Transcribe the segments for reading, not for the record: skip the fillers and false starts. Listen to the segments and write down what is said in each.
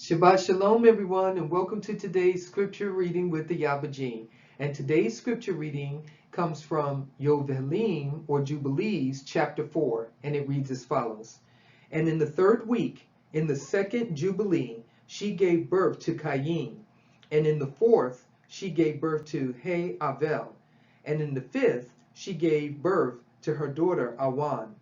Shabbat Shalom, everyone, and welcome to today's scripture reading with the Ayaba. And today's scripture reading comes from Yovheliym or Jubilees, chapter 4, and it reads as follows. And in the third week, in the second Jubilee, she gave birth to Cain. And in the fourth, she gave birth to Avel. And in the fifth, she gave birth to her daughter Awan.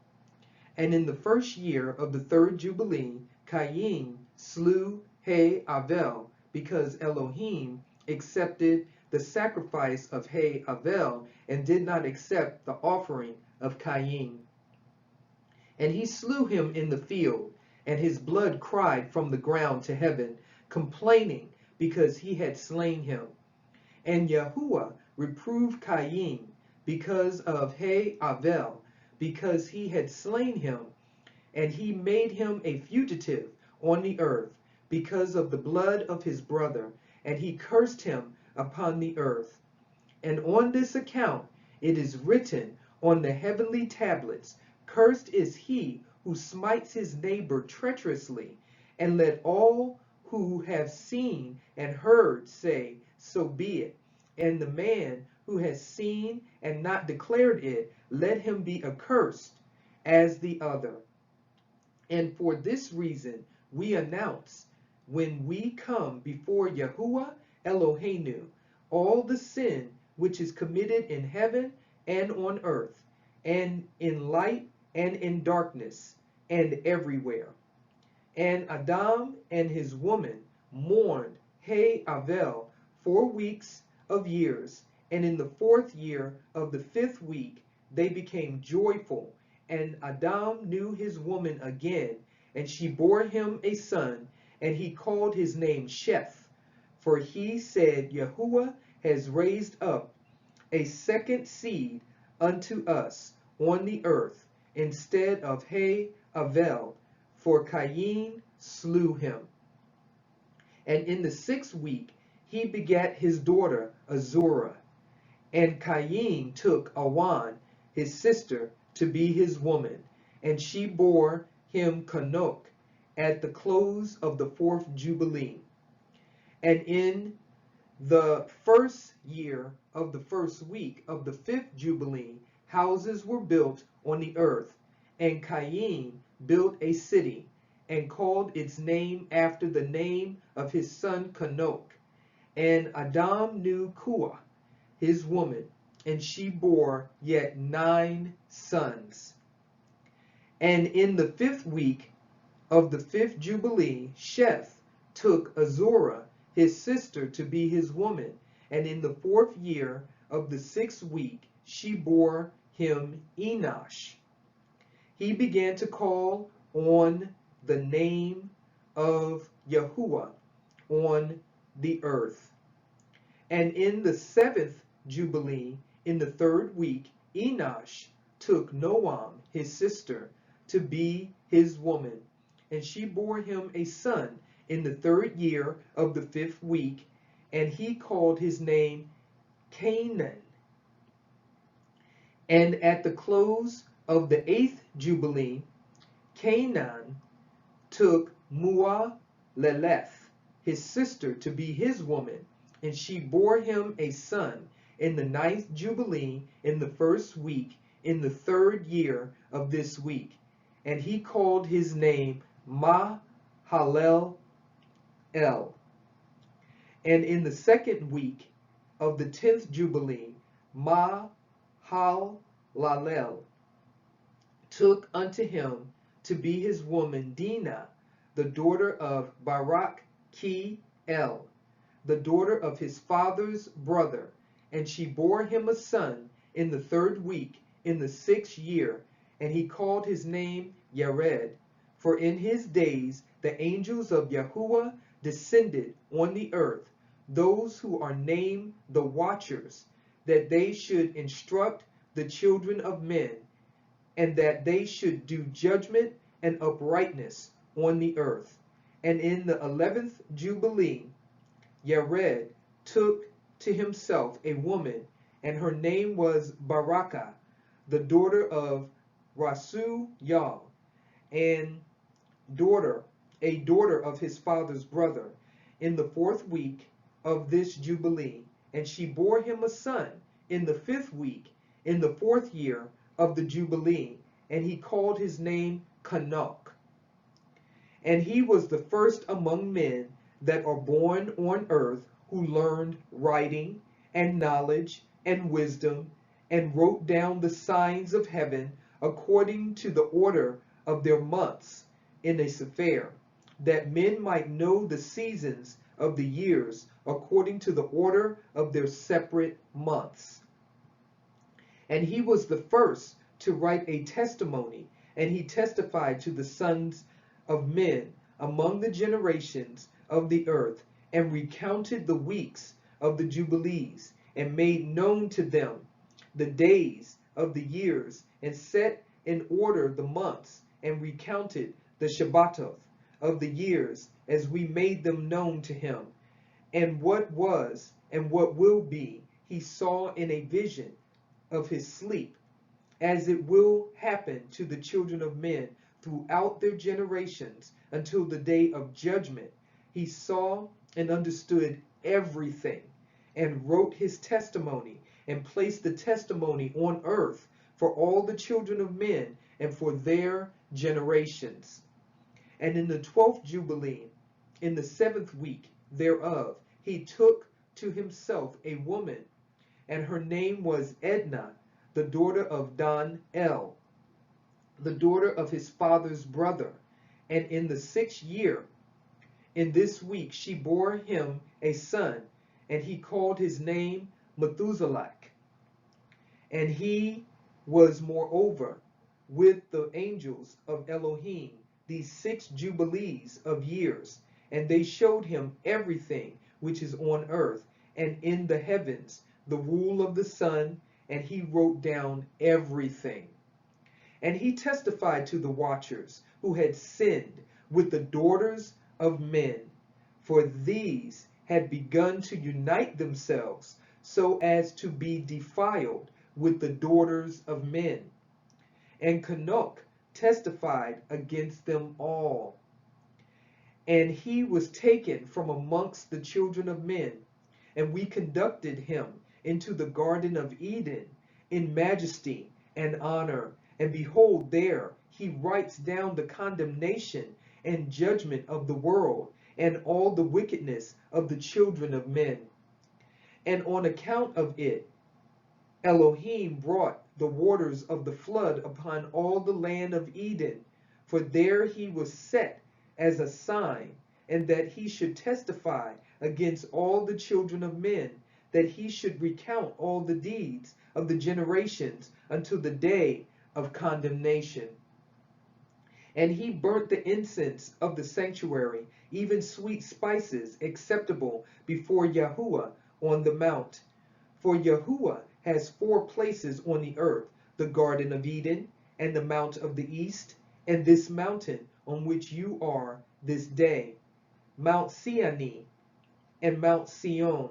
And in the first year of the third Jubilee, Cain slew Avel, because Elohim accepted the sacrifice of Avel and did not accept the offering of Cain. And he slew him in the field, and his blood cried from the ground to heaven, complaining because he had slain him. And Yahuwah reproved Cain because of Avel, because he had slain him, and he made him a fugitive on the earth because of the blood of his brother, and he cursed him upon the earth. And on this account it is written on the heavenly tablets, Cursed is he who smites his neighbor treacherously, and let all who have seen and heard say, So be it. And the man who has seen and not declared it, let him be accursed as the other. And for this reason we announce, when we come before Yahuwah Eloheinu, all the sin which is committed in heaven and on earth, and in light and in darkness, and everywhere. And Adam and his woman mourned Avel 4 weeks of years, and in the fourth year of the fifth week they became joyful. And Adam knew his woman again, and she bore him a son, and he called his name Sheth. For he said, Yahuwah has raised up a second seed unto us on the earth, instead of Avel, for Cain slew him. And in the sixth week he begat his daughter Azurah. And Cain took Awan, his sister, to be his woman, and she bore him Canok at the close of the fourth Jubilee. And in the first year of the first week of the fifth Jubilee, houses were built on the earth, and Cain built a city, and called its name after the name of his son Canok. And Adam knew Kua, his woman, and she bore yet 9 sons. And in the fifth week of the fifth Jubilee, Sheth took Azurah, his sister, to be his woman, and in the fourth year of the sixth week she bore him Enosh. He began to call on the name of Yahuwah on the earth. And in the seventh Jubilee, in the third week, Enosh took Noam, his sister, to be his woman, and she bore him a son in the third year of the fifth week, and he called his name Canaan. And at the close of the eighth Jubilee, Canaan took Muah-leleth, his sister, to be his woman, and she bore him a son in the ninth Jubilee, in the first week, in the third year of this week. And he called his name Mahalalel. And in the second week of the 10th Jubilee, Mahalalel took unto him to be his woman Dinah, the daughter of Barak-Ki-El, the daughter of his father's brother, and she bore him a son in the third week, in the 6th year, and he called his name Yared. For in his days the angels of Yahuwah descended on the earth, those who are named the Watchers, that they should instruct the children of men, and that they should do judgment and uprightness on the earth. And in the 11th Jubilee, Yared took to himself a woman, and her name was Barakah, the daughter of Rasu Yah, and daughter a daughter of his father's brother, in the 4th week of this Jubilee, and she bore him a son in the 5th week, in the 4th year of the Jubilee, and he called his name Kanok. And he was the first among men that are born on earth who learned writing and knowledge and wisdom, and wrote down the signs of heaven according to the order of their months in a sepher, that men might know the seasons of the years according to the order of their separate months. And he was the first to write a testimony, and he testified to the sons of men among the generations of the earth, and recounted the weeks of the Jubilees, and made known to them the days of the years, and set in order the months, and recounted the Shabbatoth of the years, as we made them known to him. And what was and what will be, he saw in a vision of his sleep, as it will happen to the children of men throughout their generations until the day of judgment. He saw and understood everything, and wrote his testimony, and placed the testimony on earth for all the children of men and for their generations. And in the 12th Jubilee, in the 7th week thereof, he took to himself a woman, and her name was Edna, the daughter of Dan-el, the daughter of his father's brother. And in the 6th year, in this week, she bore him a son, and he called his name Methuselah. And he was moreover with the angels of Elohim these 6 jubilees of years, and they showed him everything which is on earth and in the heavens, the rule of the sun, and he wrote down everything. And he testified to the watchers who had sinned with the daughters of men, for these had begun to unite themselves so as to be defiled with the daughters of men. And Kanok testified against them all. And he was taken from amongst the children of men, and we conducted him into the Garden of Eden in majesty and honor. And behold, there he writes down the condemnation and judgment of the world, and all the wickedness of the children of men. And on account of it, Elohim brought the waters of the flood upon all the land of Eden, for there he was set as a sign, and that he should testify against all the children of men, that he should recount all the deeds of the generations until the day of condemnation. And he burnt the incense of the sanctuary, even sweet spices acceptable before Yahuwah on the mount. For Yahuwah has 4 places on the earth, the Garden of Eden, and the Mount of the East, and this mountain on which you are this day, Mount Sinai and Mount Sion,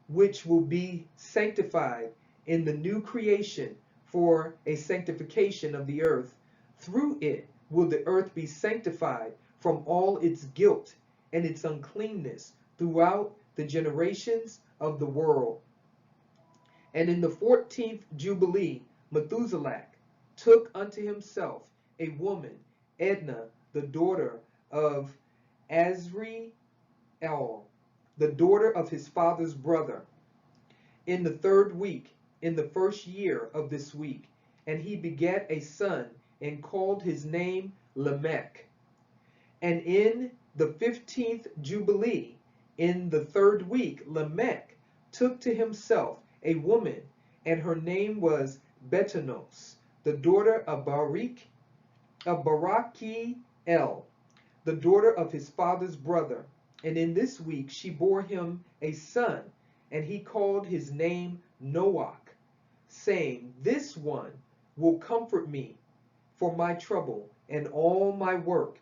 which will be sanctified in the new creation for a sanctification of the earth. Through it will the earth be sanctified from all its guilt and its uncleanness throughout the generations of the world. And in the 14th Jubilee, Methuselah took unto himself a woman, Edna, the daughter of Azriel, the daughter of his father's brother, in the 3rd week, in the 1st year of this week. And he begat a son, and called his name Lamech. And in the 15th Jubilee, in the 3rd week, Lamech took to himself a woman, and her name was Betanos, the daughter of Barachiel, the daughter of his father's brother. And in this week she bore him a son, and he called his name Noach, saying, This one will comfort me for my trouble and all my work,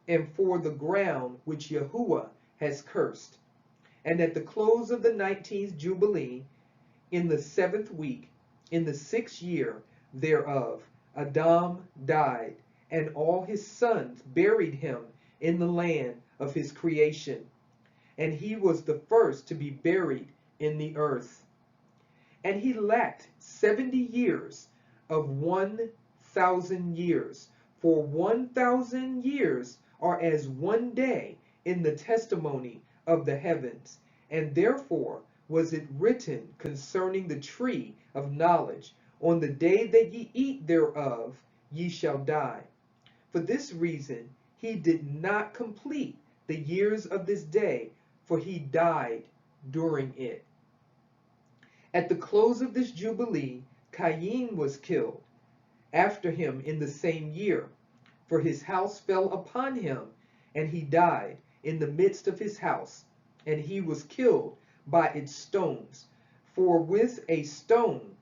and for the ground which Yahuwah has cursed. And at the close of the 19th Jubilee, in the 7th week, in the 6th year thereof, Adam died, and all his sons buried him in the land of his creation, and he was the first to be buried in the earth. And he lacked 70 years of 1,000 years, for 1,000 years are as one day in the testimony of the heavens. And therefore was it written concerning the tree of knowledge, on the day that ye eat thereof, ye shall die. For this reason he did not complete the years of this day, for he died during it. At the close of this jubilee, Cain was killed after him in the same year, for his house fell upon him, and he died in the midst of his house, and he was killed by its stones. For with a stone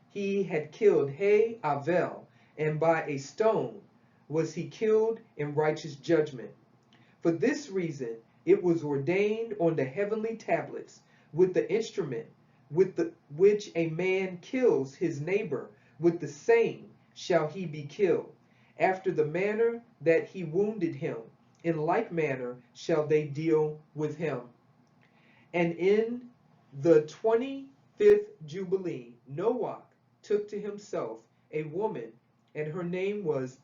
he had killed Avel, and by a stone was he killed in righteous judgment. For this reason it was ordained on the heavenly tablets, with the instrument with which a man kills his neighbor, with the same shall he be killed. After the manner that he wounded him, in like manner shall they deal with him. And in the 25th Jubilee, Noah took to himself a woman, and her name was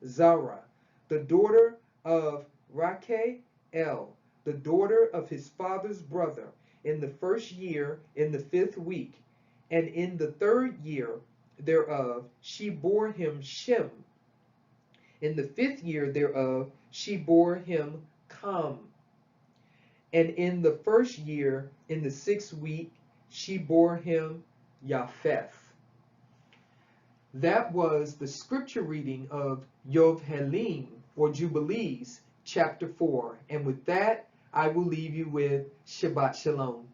Zara, the daughter of Rachael, the daughter of his father's brother, in the first year, in the 5th week. And in the 3rd year thereof she bore him Shem. In the 5th year thereof she bore him Cam. And in the 1st year, in the 6th week, she bore him Japheth. That was the scripture reading of Yovheliym, or Jubilees, chapter 4. And with that, I will leave you with Shabbat Shalom.